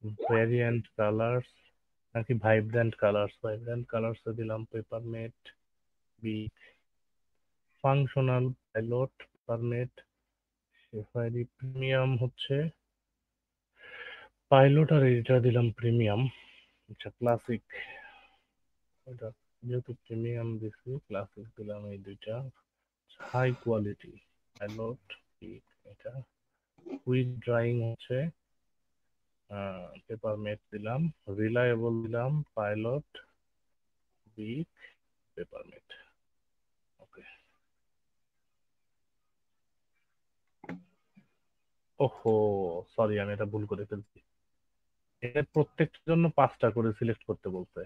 Variant colours নাকি vibrant কালার্সে দিলাম পেপারমেট big. Functional pilot পেপারমেট সেফারি premium হচ্ছে পাইলট, আর এটা দিলাম প্রিমিয়াম। আচ্ছা ক্লাসিক, এটা যেহেতু প্রিমিয়াম দিছি ক্লাসিক দিলাম এই দুইটা। হাই কোয়ালিটি পাইলট বিগ, এটা কুইক ড্রাইং হচ্ছে পেপারমেট দিলাম। রিলায়েবল দিলাম পাইলট বিগ পেপারমেট। ওকে। ওহো, সরি আমি এটা ভুল করে ফেলছি। এর প্রত্যেকটার জন্য 5টা করে সিলেক্ট করতে বলছে,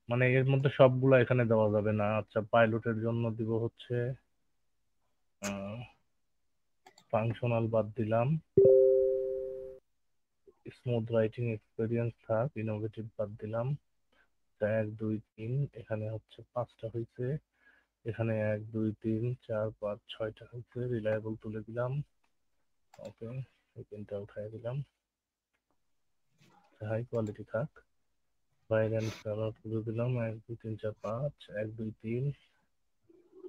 মানে এর মধ্যে সবগুলা এখানে দেওয়া যাবে না। আচ্ছা পাইলটের জন্য দিব হচ্ছে ফাংশনাল বাদ দিলাম, স্মুথ রাইটিং এক্সপিরিয়েন্স থাক, ইনোভেটিভ বাদ দিলাম। 1 2 3 এখানে হচ্ছে 5টা হয়েছে, এখানে 1 2 3 4 5 6টা হয়েছে। রিলায়েবল তুলে দিলাম। ওকে, সেকেন্ডটা উঠাই দিলাম। হাই কোয়ালিটি থাক, ভাইব্রেন্ট কালার তুলে দিলাম। 1 2 3 4 5 1 2 3,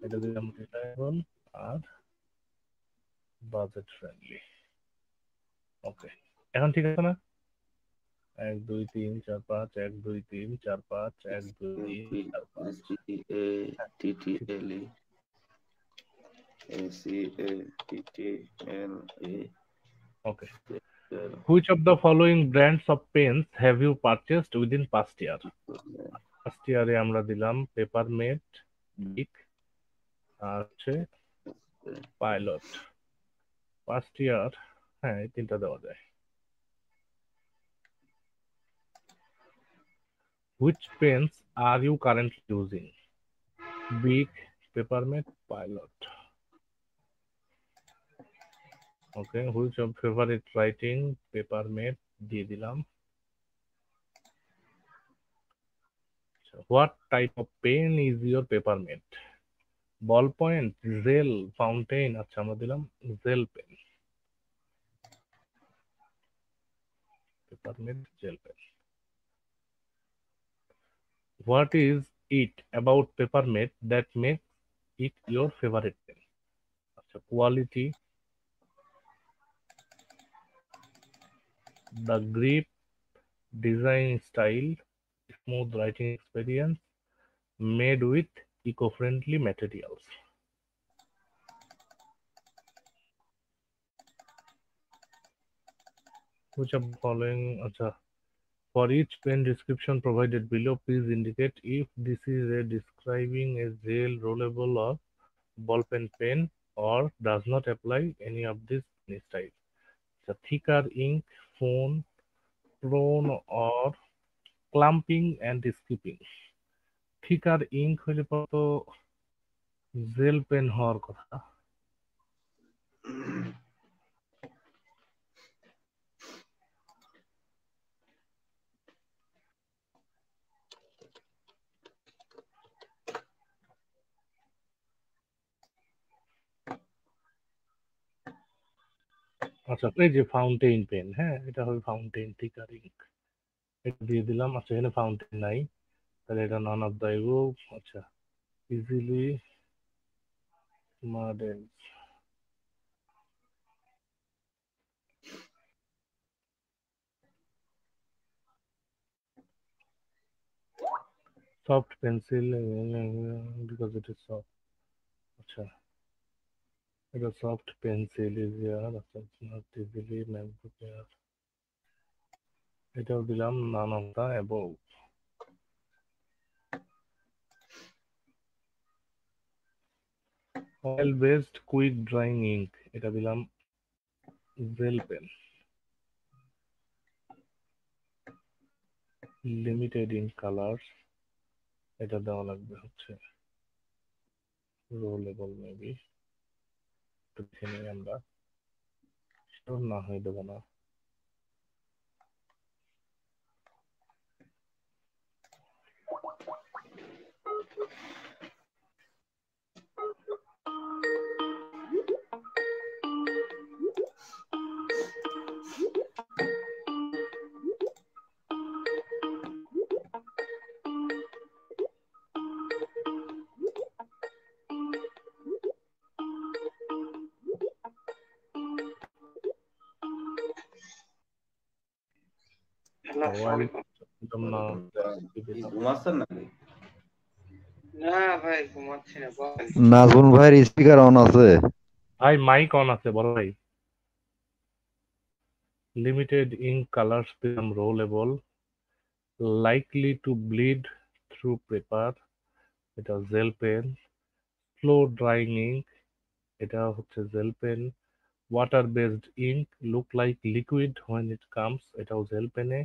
এটা দিলাম রিলায়েবল আর বাজেট ফ্রেন্ডলি। ওকে, এখন ঠিক আছে না? 1 2 3 4 5 1 2 3 4 5 1 2 3 4 5। হ্যাঁ, ঠিক। ওকে। Which of the following brands of pens have you purchased within past year? First ইয়ারে আমরা দিলাম পেপারমেট বিগ আর হচ্ছে পাইলট। ফার্স্ট ইয়ার, হ্যাঁ এই তিনটা দেওয়া যায়। Which pens are you currently using? Bic, Papermate, pilot. Okay, which of favourite writing? Papermate দিয়ে দিলাম। What type of pen is your Papermate? Ball point, gel, fountain. আচ্ছা আমরা দিলাম gel pen, Papermate gel pen. What is it about Papermate that makes it your favourite pen? আচ্ছা quality, the grip, design style, smooth writing experience, made with eco-friendly materials. Which of the following? Acha, for each pen description provided below, please indicate if this is a describing a gel, rollable or ball pen or does not apply any of this pen style. The thicker ink, phone, prone or clumping and skipping. Thicker ink হইলে পর তো gel pen হওয়ার কথা। আচ্ছা এই যে fountain pen, হ্যাঁ এটা হবে ফাউন্টেন থিকার ইঙ্ক, এটা দিয়ে দিলাম। আচ্ছা এখানে ফাউন্টেন নাই, তাহলে এটা নন অফ দ্য অ্যাবভ। আচ্ছা easily model, soft pencil because it is soft. আচ্ছা এটা সফট পেন্সিল ইজিয়ার, আচ্ছা নট ইজিলি ম্যানুফ্যাকচার, এটাও দিলাম none of the above. Oil based quick drying ink, এটা দিলাম gel pen. Limited in colours, এটা দেওয়া লাগবে হচ্ছে রোলেবল মেবি, একটু দেখে নিই আমরা, শিওর না হয়ে দেবো না। otherwise দিতাম না। ওয়ালাইকুম আসসালাম। কি কি দিতাম। ঘুমাচ্ছেন নাকি? নাজমুল ভাইয়ের স্পিকার অন আছে। ভাই মাইক অন আছে বড় ভাই। লিমিটেড ইঙ্ক কালার্স দিলাম rollable, likely to bleed through paper, এটা gel pen, slow drying ink, এটা হচ্ছে gel pen, water based ink, look like liquid when it comes, এটাও জেল পেনে,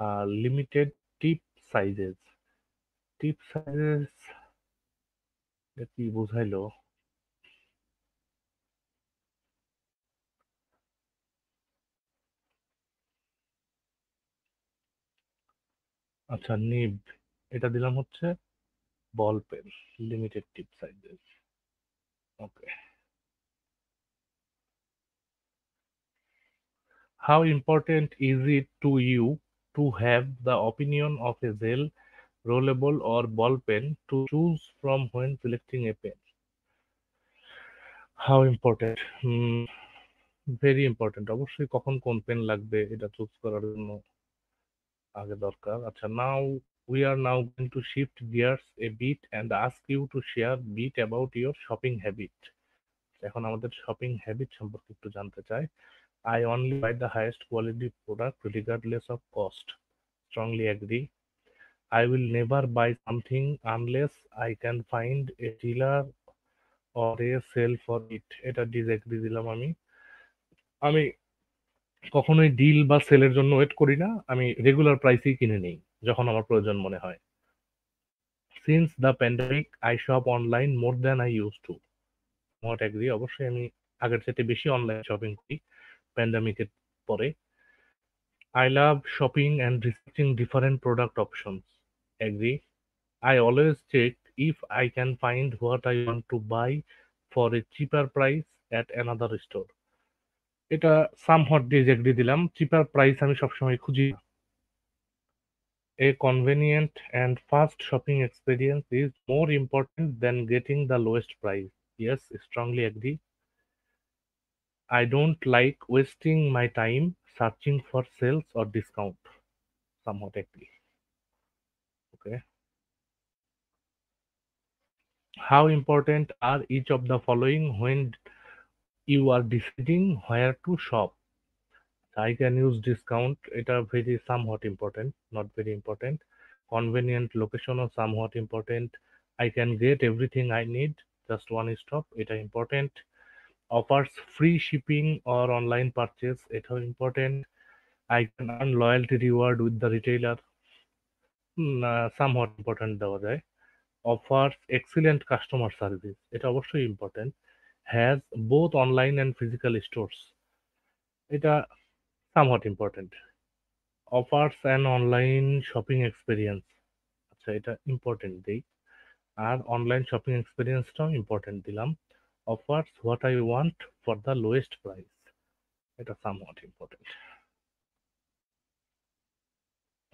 আর limited tip sizes. Tip sizes কি বোঝাইলো? আচ্ছা নিব, এটা দিলাম হচ্ছে ball pen, limited tip sizes. Okay. How important is it to you to have the opinion of a gel, rollable or ball pen to choose from when selecting a pen? How important? Very important. অবশ্যই কখন কোন pen লাগবে এটা choose করার জন্য আগে দরকার। আচ্ছা, নাও we are now going to shift gears a bit and ask you to share bit about your shopping habit. এখন আমাদের শপিং হ্যাবিট সম্পর্কে একটু জানতে চাই। I only buy the highest quality product regardless of cost. Strongly agree. I will never buy something unless I can find a dealer or a sale for it. এটা disagree দিলাম আমি। আমি কখনোই deal বা সেলের জন্য ওয়েট করি না। আমি রেগুলার প্রাইসেই কিনে নেই যখন আমার প্রয়োজন মনে হয়। Since the pandemic I shop online more than I use to. Not agree. অবশ্যই আমি আগের চাইতে বেশি অনলাইন শপিং করি প্যান্ডামিকের পরে। I love shopping and researching different product options. Agree. I always check if I can find what I want to buy for a cheaper price at another store. এটা somewhat disagree দিলাম। চিপার price আমি সবসময় খুঁজি না। A convenient and fast shopping experience is more important than getting the lowest price. Yes, strongly agree. I don't like wasting my time searching for sales or discount. Somewhat agree. Okay. How important are each of the following when you are deciding where to shop? I can use discount. এটা very somewhat important, not very important. Convenient location or somewhat important. I can get everything I need, just one stop. এটা important. Offers free shipping or online purchase. এটাও important. I can earn loyalty reward with the retailer. Somewhat important দেওয়া যায়। Offers excellent customer service. এটা অবশ্যই important. Has both online and physical stores. এটা somewhat important. Offers an online shopping experience. আচ্ছা, এটা important দেই। আর online shopping এক্সপিরিয়েন্সটাও important দিলাম। Offers what I want for the lowest price. এটা somewhat important.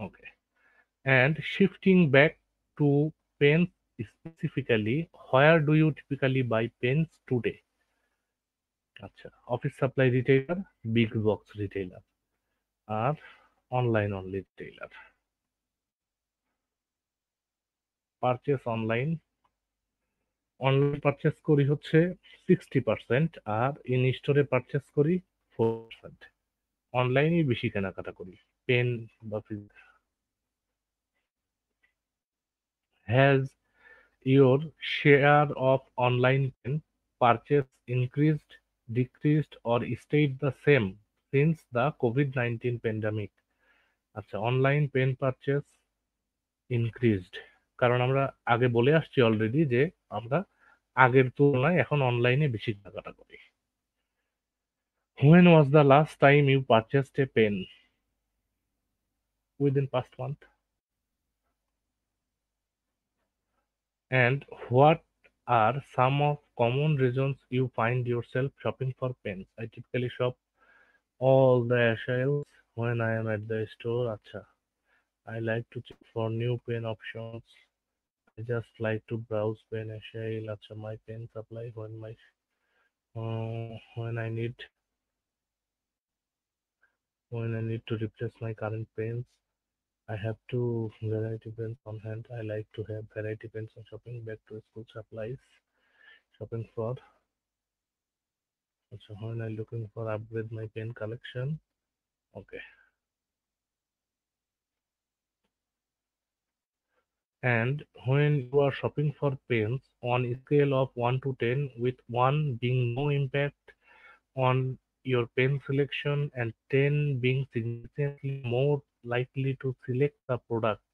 Okay. And shifting back to pens specifically, where do you typically buy pens today? আচ্ছা, office supply retailer, big box retailer, আর online only retailer. Purchase online, online purchase করি হচ্ছে 60% আর in স্টোরে purchase করি 4%। অনলাইনেই বেশি কেনাকাটা করি পেন বা has your share of online pen purchase increased, decreased or stayed the same since the কোভিড-19 প্যান্ডামিক? আচ্ছা, অনলাইন পেন পারচেস ইনক্রিজড, কারণ আমরা আগে বলে আসছি অলরেডি যে আমরা আগের তুলনায় এখন অনলাইনে বেশি কেনাকাটা করি। When was the last time you purchased a pen? Within past month. And what are some of common reasons you find yourself shopping for pens? I typically shop all the aisles when I am at the store. Acha. I like to check for new pen options. I just like to browse pen aisle. Acha, my pen supply when I need when I need to replace my current pens, I have two variety pens on hand. I like to have variety pens on shopping, back to school supplies, shopping for. So when I'm looking for upgrade my pen collection, okay. And when you are shopping for pens on a scale of 1 to 10, with 1 being no impact on your pen selection and 10 being significantly more likely to select the product,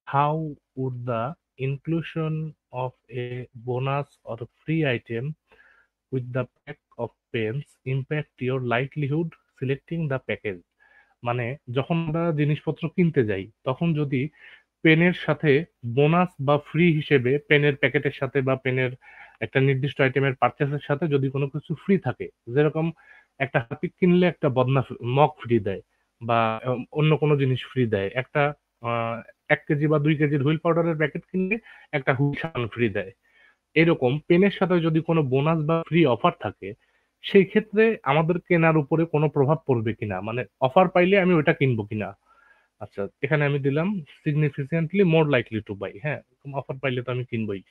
how would the inclusion of a bonus or a free item with the pack of pens impact your likelihood selecting the package? মানে যখন আমরা জিনিসপত্র কিনতে যাই তখন যদি পেনের সাথে বোনাস বা ফ্রি হিসেবে পেনের প্যাকেটের সাথে বা পেনের একটা নির্দিষ্ট আইটেমের পারচেসের সাথে যদি কোনো কিছু ফ্রি থাকে, যেরকম একটা হারপিক কিনলে একটা বদনা মগ ফ্রি দেয়, বা অন্য কোনো জিনিস ফ্রি দেয়, একটা 1 কেজি বা 2 কেজির হুইল পাউডারের প্যাকেট কিনলে একটা হুইল সাবান ফ্রি দেয়। এরকম পেনের সাথে যদি কোনো বোনাস বা ফ্রি অফার থাকে, সেই ক্ষেত্রে আমাদের কেনার উপরে কোনো প্রভাব পড়বে কিনা, মানে অফার পাইলে আমি ওইটা কিনবো কিনা। আচ্ছা, এখানে আমি দিলাম significantly more likely to buy. হ্যাঁ, অফার পাইলে তো আমি কিনবই।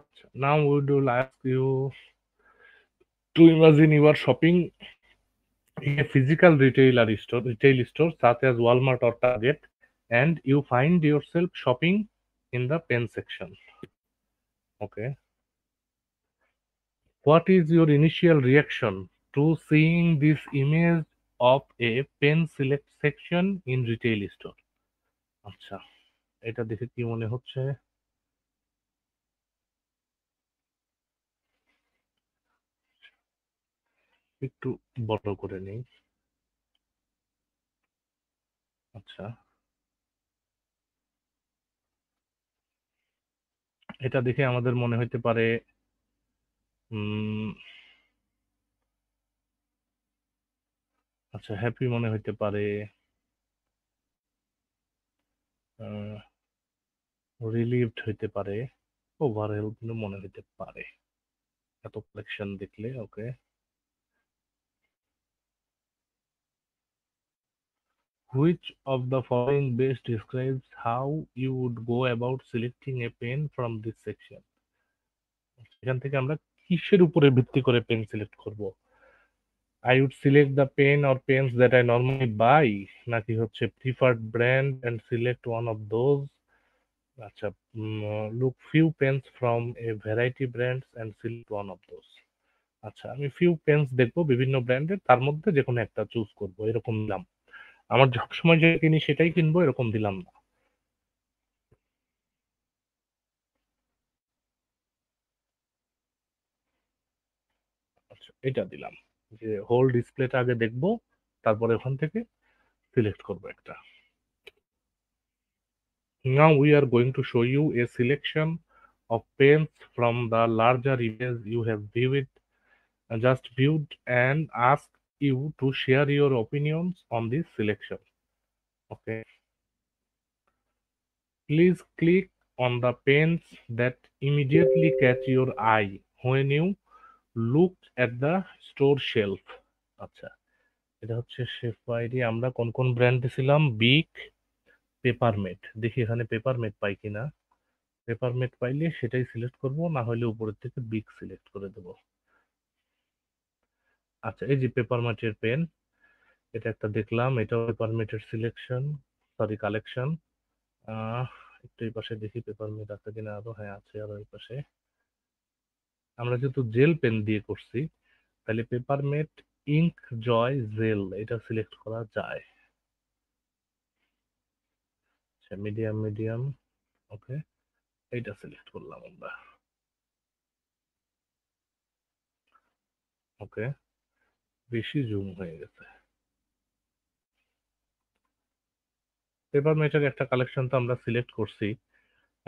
আচ্ছা, now we'd will ask you to imagine you are shopping in a physical retail store such as Walmart or Target, and you find yourself shopping in the pen section. Okay. What is your initial reaction to seeing this image of a pen select section in retail store? আচ্ছা, এটা দেখে কি মনে হচ্ছে? একটু বড় করে নেই। আচ্ছা, এটা দেখে আমাদের মনে হইতে পারে উম আচ্ছা, হ্যাপি মনে হইতে পারে, রিলিভড হইতে পারে, ওভারহেলড মনে হইতে পারে এত কালেকশন দেখলে। ওকে, which of the following best describes how you would go about selecting a pen from this section? এখান থেকে আমরা কিসের উপরে ভিত্তি করে পেন সিলেক্ট করব? I would select the pen or pens that I normally buy, নাকি হচ্ছে preferred brand and select one of those? আচ্ছা, look few pens from a variety brands and select one of those. আচ্ছা, আমি few pens দেখবো বিভিন্ন ব্র্যান্ডের, তার মধ্যে যে কোনো একটা চুজ করব, এরকম দিলাম। আমার সবসময় যেটা কিনি সেটাই কিনবো, এরকম দিলাম না। আচ্ছা, এটা দিলাম যে হোল ডিসপ্লেটা আগে দেখবো, তারপরে ওখান থেকে সিলেক্ট করব একটা। Now we are going to show you a selection of pens from the larger image you have viewed and ask you to share your opinions on this selection. Okay. Please click on the pens that immediately catch your eye when you look at the store shelf. আচ্ছা, এটা হচ্ছে chef ID. আমরা কোন কোন brand ছিলাম? Big, পেপারমেট। দেখি এখানে পেপারমেট পাই কিনা। পেপারমেট পাইলে সেটাই সিলেক্ট করব, না হলে উপরের থেকে বিগ সিলেক্ট করে দেব। আচ্ছা, এই যে পেপারমেটের পেন, এটা একটা দেখলাম, এটাও পেপারমেটের সিলেকশন, সরি কালেকশন। আহ একটু এই পাশে দেখি পেপারমেট আছে কিনা আরো। হ্যাঁ, আছে আরো এই পাশে। আমরা যেহেতু জেল পেন দিয়ে করছি, তাহলে পেপারমেট ইঙ্ক জয় জেল এটা সিলেক্ট করা যায়। আচ্ছা, মিডিয়াম মিডিয়াম, ওকে, এইটা সিলেক্ট করলাম আমরা। ওকে, বেশি জুম হয়ে গেছে। পেপারমেটের একটা কালেকশন তো আমরা সিলেক্ট করছি,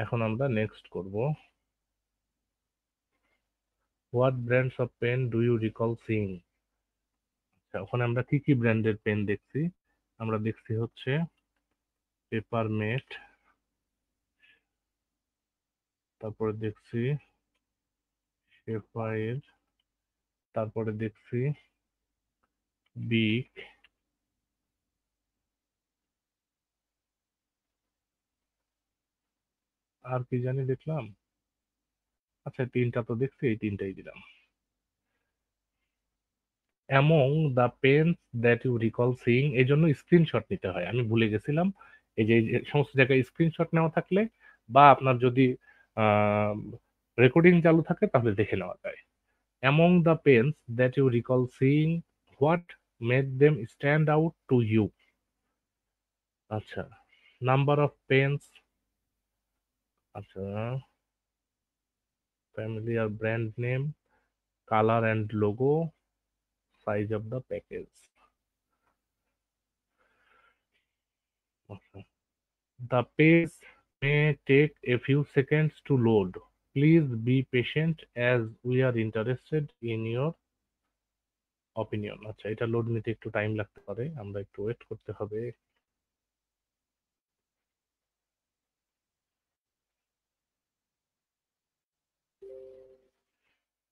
এখন আমরা নেক্সট করব। What brands of pen do you recall seeing? আচ্ছা, ওখানে আমরা কি কি ব্র্যান্ডের পেন দেখছি? আমরা দেখছি হচ্ছে পেপারমেট, তারপরে দেখছি শেফাইর, তারপরে দেখছি বিগ, আর কি জানি দেখলাম। আচ্ছা, তিনটা তো দেখছি, এই তিনটাই দিলাম। Among the pens that you recall seeing, এই জন্য স্ক্রিনশট নিতে হয়, আমি ভুলে গেছিলাম। এই যে সমস্ত জায়গায় স্ক্রিনশট নেওয়া থাকলে বা আপনার যদি রেকর্ডিং চালু থাকে তাহলে দেখে নেওয়া যায়। Among the pens that you recall seeing, what made them stand out to you. আচ্ছা, নাম্বার অফ পেন্স, আচ্ছা, ফ্যামিলি আর brand name, colour and logo, size of the package. আচ্ছা, the page may take a few seconds to load. Please be patient as we are interested in your opinion. আচ্ছা, এটা load নিতে একটু time লাগতে পারে, আমরা একটু ওয়েট করতে হবে।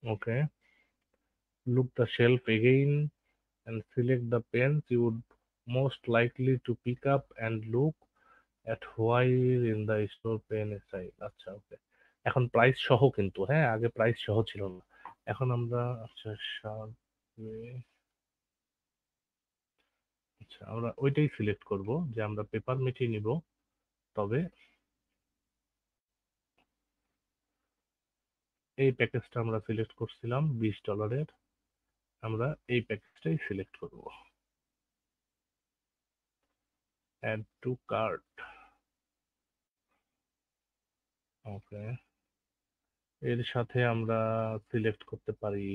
ওকে, look the shelf again and select the pens you would most likely to pick up and look at while in the store pen style. আচ্ছা, ওকে, এখন প্রাইস সহ কিন্তু, হ্যাঁ, আগে প্রাইস সহ ছিল না। এখন আমরা, আচ্ছা, আচ্ছা, আমরা ওইটাই সিলেক্ট করব যে আমরা পেপার মেটে নিব। তবে এই প্যাকেজটা আমরা সিলেক্ট করছিলাম $20, আমরা এই প্যাকেজটাই সিলেক্ট করব। অ্যাড টু কার্ট, ওকে, এর সাথে আমরা সিলেক্ট করতে পারি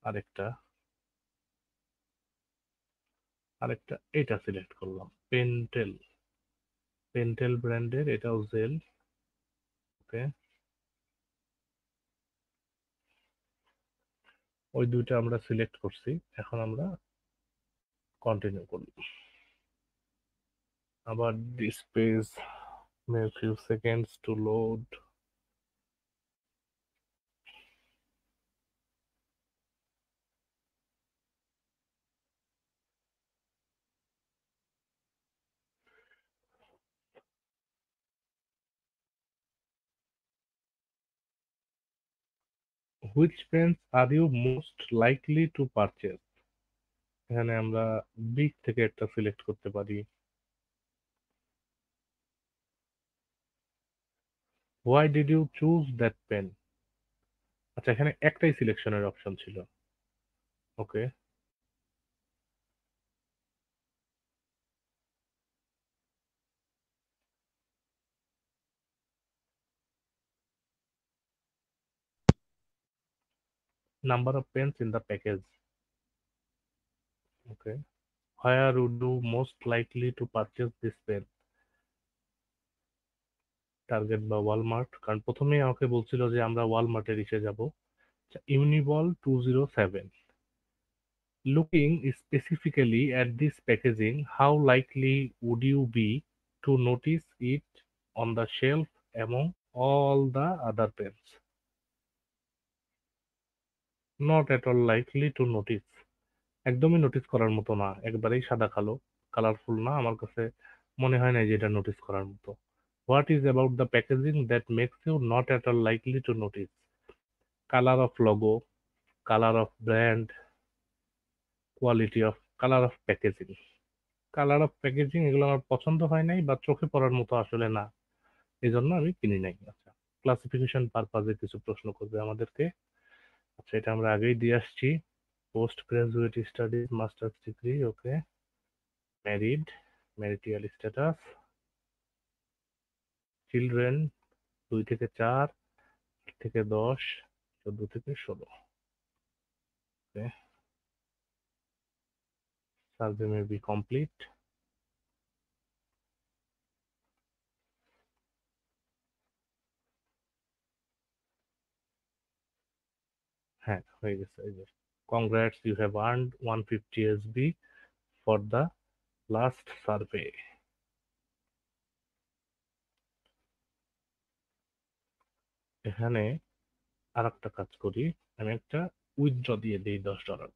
আরেকটা, এটা সিলেক্ট করলাম, পেন্টেল, পেন্টেল ব্র্যান্ডের, এটাও জেল। ওকে, ওই দুইটা আমরা সিলেক্ট করছি, এখন আমরা কন্টিনিউ করব। আবার this page may few seconds to load. Which pens are you most likely to purchase, এখানে আমরা বিগ থেকে একটা সিলেক্ট করতে পারি। Why did you choose that pen, আচ্ছা, এখানে একটাই সিলেকশনের অপশন ছিল। Okay, number of pens in the package, okay, where would you most likely to purchase this pen, Target বা ওয়ালমার্ট, কারণ প্রথমেই আমাকে বলছিল যে আমরা ওয়ালমার্টের ইসে যাব। Uniball 207, looking specifically at this packaging, how likely would you be to notice it on the shelf among all the other pens? Not at all likely to notice, একদমই নোটিস করার মতো না, একবারেই সাদা কালো, কালারফুল না, আমার কাছে মনে হয় না যে এটা নোটিস করার মতো। What is about the packaging that makes you not at all likely to notice? Colour of logo, colour of brand, quality of, colour of packaging. Colour of packaging এগুলো আমার পছন্দ হয় নাই বা চোখে পড়ার মতো আসলে না, এই জন্য আমি কিনি নাই। আচ্ছা, ক্লাসিফিকেশন পারপাজে কিছু প্রশ্ন করবে আমাদেরকে। আচ্ছা, এটা আমরা আগেই দিয়ে আসছি। Post graduate studies, masters degree, okay, married, marital status, children 2 থেকে 4, 8 থেকে 10, 14 থেকে 16, okay, survey may be complete. হ্যাঁ, হয়ে গেছে, এই যে, congrats, you have earned 150 SB for the last survey. এখানে আর একটা কাজ করি, আমি একটা উইথড্র দিয়ে দিই $10।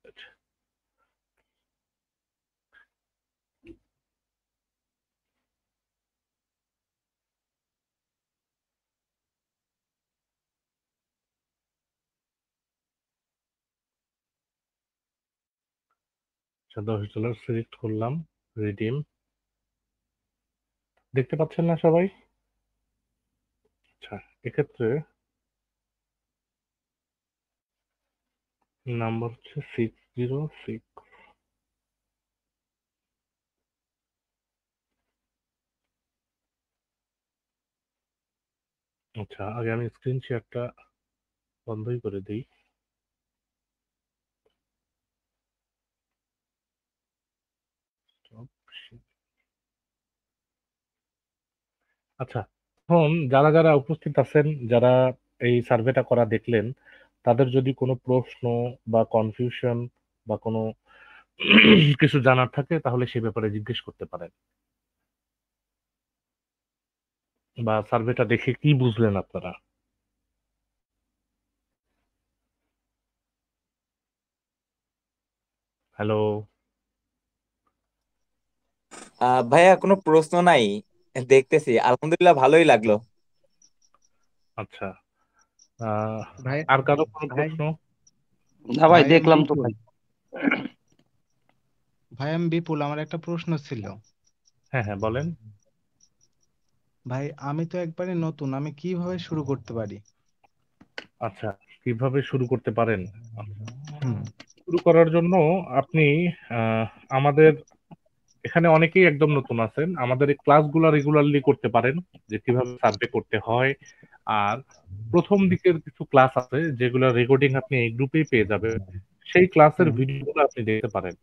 আচ্ছা, $10 সিলেক্ট করলাম, রিডিম। দেখতে পাচ্ছেন না সবাই? আচ্ছা, এক্ষেত্রে নাম্বার হচ্ছে 606। আচ্ছা, আগে আমি স্ক্রিন শেয়ারটা বন্ধই করে দিই। আচ্ছা, এখন যারা যারা উপস্থিত আছেন, যারা এই সার্ভেটা করা দেখলেন, তাদের যদি কোনো প্রশ্ন বা কনফিউশন বা কোনো কিছু জানার থাকে তাহলে সে ব্যাপারে জিজ্ঞেস করতে পারেন, বা সার্ভেটা দেখে কি বুঝলেন আপনারা। হ্যালো। ভাইয়া কোনো প্রশ্ন নাই, দেখতেছি আলহামদুলিল্লাহ ভালোই লাগলো। আচ্ছা, আহ, ভাই আর কারো কোনো ভাই প্রশ্ন? না ভাই, ভাই আমি দেখলাম তো বিপুল ভাই। ভাই আমি বিপুল, আমার একটা প্রশ্ন ছিল। হ্যাঁ হ্যাঁ, বলেন। ভাই আমি তো একবারে নতুন, আমি কিভাবে শুরু করতে পারি? আচ্ছা, কিভাবে শুরু করতে পারেন? হুম। শুরু করার জন্য আপনি আমাদের এখানে অনেকেই একদম নতুন আছেন, আমাদের এই ক্লাসগুলো রেগুলারলি করতে পারেন, যে কিভাবে সার্ভে করতে হয়। আর প্রথম দিকের কিছু ক্লাস আছে যেগুলো রেকর্ডিং আপনি এই গ্রুপেই পেয়ে যাবেন, সেই ক্লাসের হুম। ভিডিওগুলো আপনি দেখতে পারেন।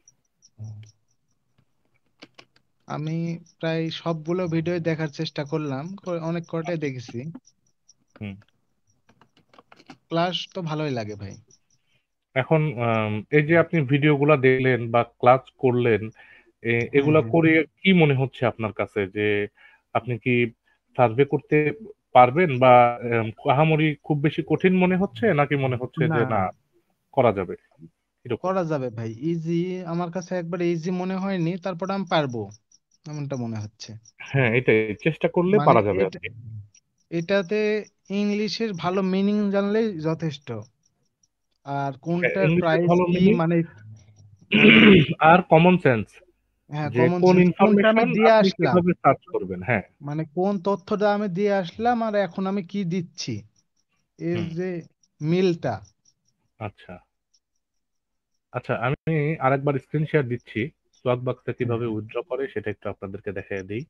আমি প্রায় সবগুলো ভিডিও দেখার চেষ্টা করলাম, অনেক কটাই দেখেছি। হুম। ক্লাস তো ভালোই লাগে ভাই। এখন এই যে আপনি ভিডিওগুলো দেখলেন বা ক্লাস করলেন, হুম এগুলা হুম। করে কি মনে হচ্ছে আপনার কাছে, যে আপনি কি সার্ভে করতে পারবেন, বা আহামরি খুব বেশি কঠিন মনে হচ্ছে, নাকি মনে হচ্ছে না, যে না, করা যাবে, এরকম? করা যাবে ভাই, ইজি। আমার কাছে একবার ইজি মনে হয়নি, তারপর আমি পারবো এমনটা মনে হচ্ছে। হ্যাঁ, এটাই, চেষ্টা করলে মানে পারা যাবে আর কি। এটাতে ইংলিশের ভালো মিনিং জানলেই যথেষ্ট। আর হ্যাঁ, কোনটার ইংলিশের প্রাইস ভালো কি, মিনিং মানে মানে আর কমন সেন্স, হ্যাঁ, যে কমন কোন সেন্স কোনটা আমি ইনফরমেশন দিয়ে আপনি আসলাম, কিভাবে সার্চ করবেন। হ্যাঁ। মানে কোন তথ্যটা আমি দিয়ে আসলাম আর এখন আমি কি দিচ্ছি, এর হুম। যে মিলটা। আচ্ছা আচ্ছা, আমি আরেকবার স্ক্রিন শেয়ার দিচ্ছি, স্লট বক্সে হুম কিভাবে উইথড্র করে সেটা একটু আপনাদেরকে দেখিয়ে দিই।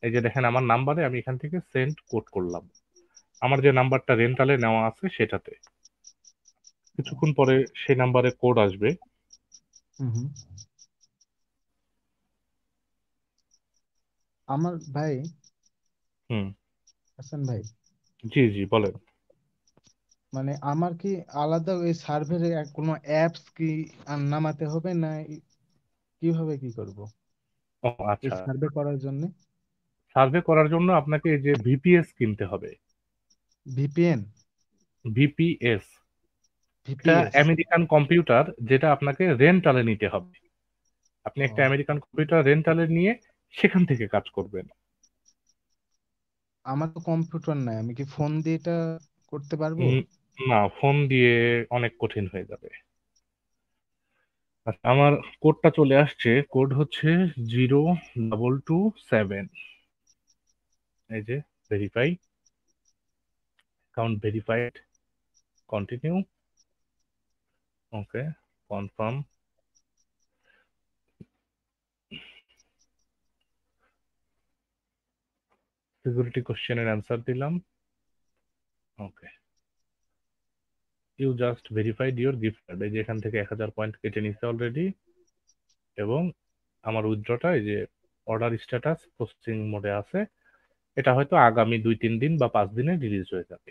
এই যে দেখেন, আমার নাম্বারে আমি এখান থেকে সেন্ড কোড করলাম, আমার যে নাম্বারটা রেন্টালে নেওয়া আছে সেটাতে। কিছুক্ষণ পরে সেই নাম্বারে কোড আসবে। হুম হুম। আমার ভাই, হুম। হাসান ভাই, জি জি, বলেন। মানে আমার কি আলাদা ওই সার্ভারে কোনো অ্যাপস কি নামাতে হবে, না কিভাবে কি করব ও এই আচ্ছা, সার্ভে করার জন্য? সার্ভে করার জন্য আপনাকে এই যে ভিপিএস কিনতে হবে। ভিপিএন? ভিপিএস, এটা ভিপিএস? আমেরিকান কম্পিউটার, যেটা আপনাকে রেন্টালে নিতে হবে। আপনি একটা আমেরিকান কম্পিউটার রেন্টালে নিয়ে সেখান থেকে কাজ করবেন। আমার তো কম্পিউটার নাই, আমি কি ফোন দিয়ে এটা করতে পারবো? উম, না, ফোন দিয়ে অনেক কঠিন হয়ে যাবে। আচ্ছা, আমার কোডটা চলে আসছে, কোড হচ্ছে 0227। এই যে verify, account verified, continue, okay, confirm. Security কোশ্চেনের অ্যান্সার দিলাম, okay. You just verified your gift card, এই যে এখান থেকে 1000 পয়েন্ট কেটে নিচ্ছে অলরেডি। এবং আমার উইথড্রটা, এই যে অর্ডার স্ট্যাটাস প্রসেসিং মোডে আছে, এটা হয়তো আগামী 2-3 দিন বা 5 দিনে রিলিজ হয়ে যাবে।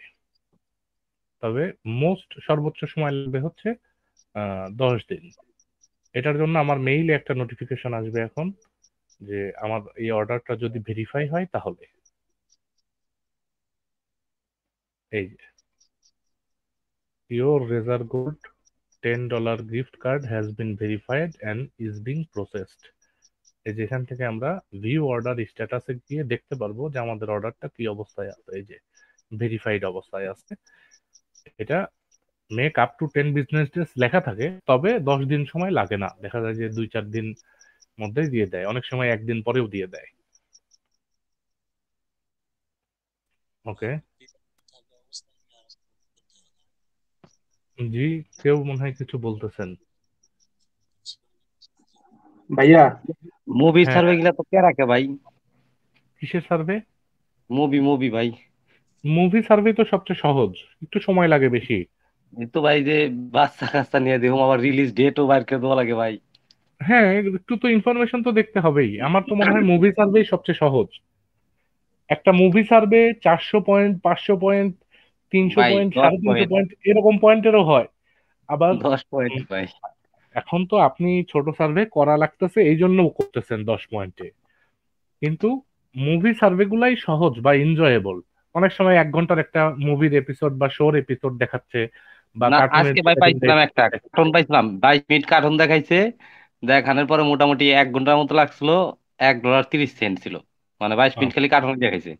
তবে সর্বোচ্চ সময় লাগবে হচ্ছে 10 দিন। এটার জন্য আমার মেইলে একটা নোটিফিকেশন আসবে এখন, যে আমার এই অর্ডারটা যদি ভেরিফাই হয় তাহলে। এই যে your razor gold $10 gift card has been verified and is being processed. এই যেখান থেকে আমরা ভিউ অর্ডার স্ট্যাটাসে গিয়ে দেখতে পারবো যে আমাদের অর্ডারটা কি অবস্থায় আছে। এই যে ভেরিফাইড অবস্থায় আছে। এটা make up to 10 business days লেখা থাকে, তবে 10 দিন সময় লাগে না, দেখা যায় যে 2-4 দিন মধ্যেই দিয়ে দেয়, অনেক সময় একদিন পরেও দিয়ে দেয়। ওকে, জি, কেউ মনে হয় কিছু বলতেছেন। ভাইয়া মুভি হ্যাঁ, সার্ভে গুলা তো কে রাখে ভাই? কিসের সার্ভে? মুভি ভাই। মুভি সার্ভে তো সবচেয়ে সহজ, একটু সময় লাগে বেশি। এই তো ভাই যে বাচ্চা কাচ্চা নিয়ে দেখুন, আবার রিলিজ ডেটও বাইর করে দেওয়া লাগে ভাই। হ্যাঁ, একটু তো ইনফরমেশন তো দেখতে হবেই। আমার তো মনে হয় মুভি সার্ভেই সবচেয়ে সহজ। একটা মুভি সার্ভে 400 পয়েন্ট, 500 পয়েন্ট, 300 ভাই পয়েন্ট, 10 350 পয়েন্ট, পয়েন্ট এরকম পয়েন্টেরও হয়। আবার 10 পয়েন্ট উম, ভাই। এখন তো আপনি ছোট সার্ভে করা লাগতেছে এই জন্য করতেছেন 10 পয়েন্টে, কিন্তু মুভি সার্ভে গুলাই সহজ বা এনজয়েবল। অনেক সময় 1 ঘন্টার একটা মুভির এপিসোড বা শোর এপিসোড দেখাচ্ছে, বা না কার্টুনের আজকে ভাই 2-3টা পাইছিলাম, একটা এপিসোড কার্টুন দেখাচ্ছে। পাইছিলাম, 22 মিনিট কার্টুন দেখাইছে। দেখানোর পরে মোটামুটি 1 ঘন্টার মতো লাগছিল, $1.30 ছিল। মানে 22 মিনিট খালি কার্টুন দেখাইছে।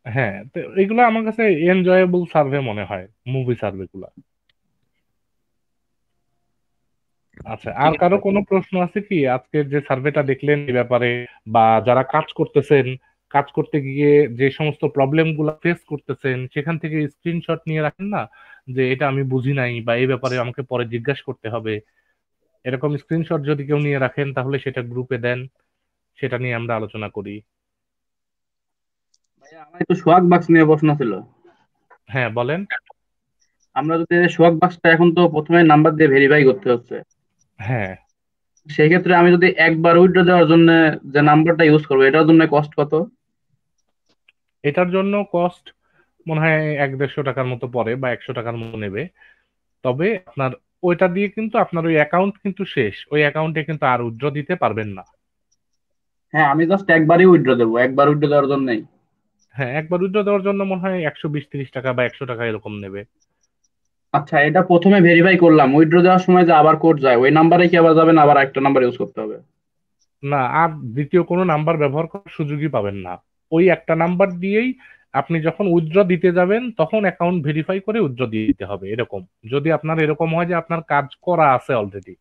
হ্যাঁ, তো এগুলো আমার কাছে এনজয়েবল সার্ভে মনে হয়, মুভি সার্ভে গুলা। আচ্ছা, আর ঠিক আছে কারো ভাই। কোনো প্রশ্ন আছে কি আজকের যে সার্ভেটা দেখলেন এই ব্যাপারে, বা যারা কাজ করতেছেন, কাজ করতে গিয়ে যে সমস্ত প্রবলেম গুলা ফেস করতেছেন সেখান থেকে স্ক্রিনশট নিয়ে রাখেন না, যে এটা আমি বুঝি নাই বা এই ব্যাপারে আমাকে পরে জিজ্ঞাসা করতে হবে, এরকম স্ক্রিনশট যদি কেউ নিয়ে রাখেন তাহলে সেটা গ্রুপে দেন, সেটা নিয়ে আমরা আলোচনা করি। ভাইয়া আমার একটু সোহাগ বাক্স নিয়ে প্রশ্ন ছিল। হ্যাঁ, বলেন। আমরা যদি সোহাগ বাক্সটা এখন তো প্রথমে নাম্বার দিয়ে ভেরিফাই করতে হচ্ছে, হ্যাঁ, সেই ক্ষেত্রে আমি যদি একবার উইথড্র দেওয়ার জন্য যে নাম্বারটা ইউজ করবো এটার জন্য কস্ট কত? এটার জন্য কস্ট মনে হয় 100-150 টাকার মতো পড়ে বা 100 টাকার মতো নেবে। তবে আপনার ওইটা দিয়ে কিন্তু আপনার ওই অ্যাকাউন্ট কিন্তু শেষ, ওই অ্যাকাউন্টে কিন্তু আর উইথড্র দিতে পারবেন না। হ্যাঁ, আমি জাস্ট একবারই উইথড্র দেবো, একবার উইথড্র দেওয়ার জন্যই। হ্যাঁ, একবার উইথড্র দেওয়ার জন্য মনে হয় 120-30 টাকা বা 100 টাকা এরকম নেবে। আচ্ছা, এটা প্রথমে ভেরিফাই করলাম, উইথড্র দেওয়ার সময় যে আবার কোড যায় ওই নাম্বারে কি আবার যাবেন, আবার একটা নাম্বার ইউজ করতে হবে? না, আর দ্বিতীয় কোনো নাম্বার ব্যবহার করার সুযোগই পাবেন না। ওই একটা নাম্বার দিয়েই আপনি যখন উইথড্র দিতে যাবেন তখন অ্যাকাউন্ট ভেরিফাই করে উইথড্র দিয়ে দিতে হবে এরকম। যদি আপনার এরকম হয় যে আপনার কাজ করা আছে অলরেডি,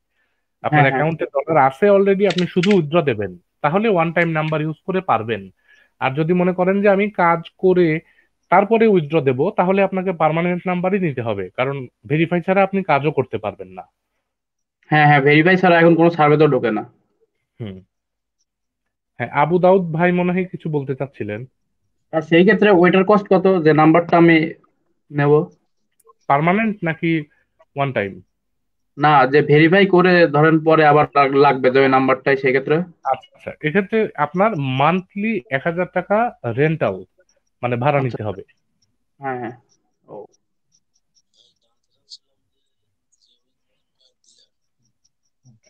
আপনার হ্যাঁ হ্যাঁ। অ্যাকাউন্টে ডলার আছে অলরেডি, আপনি শুধু উইথড্র দেবেন, তাহলে ওয়ান টাইম নাম্বার ইউজ করে পারবেন। আর যদি মনে করেন যে আমি কাজ করে তারপরে উইথড্র দেব, তাহলে আপনাকে পার্মানেন্ট নাম্বারই নিতে হবে, কারণ ভেরিফাই ছাড়া আপনি কাজও করতে পারবেন না। হ্যাঁ হ্যাঁ, ভেরিফাই ছাড়া এখন কোনো সার্ভে তো ঢোকে না। হুম। হ্যাঁ, আবু দাউদ ভাই মনে হয় কিছু বলতে চাচ্ছিলেন। আর সেই ক্ষেত্রে ওইটার কস্ট কত, যে নাম্বারটা আমি নেব? পার্মানেন্ট নাকি ওয়ান টাইম? না, যে ভেরিফাই করে ধরেন পরে আবার লাগবে যে ওই নাম্বারটাই, সেক্ষেত্রে? আচ্ছা আচ্ছা, এক্ষেত্রে আপনার মান্থলি 1,000 টাকা রেন্টাল মানে ভাড়া আচ্ছা। নিতে হবে। হ্যাঁ হ্যাঁ। ও।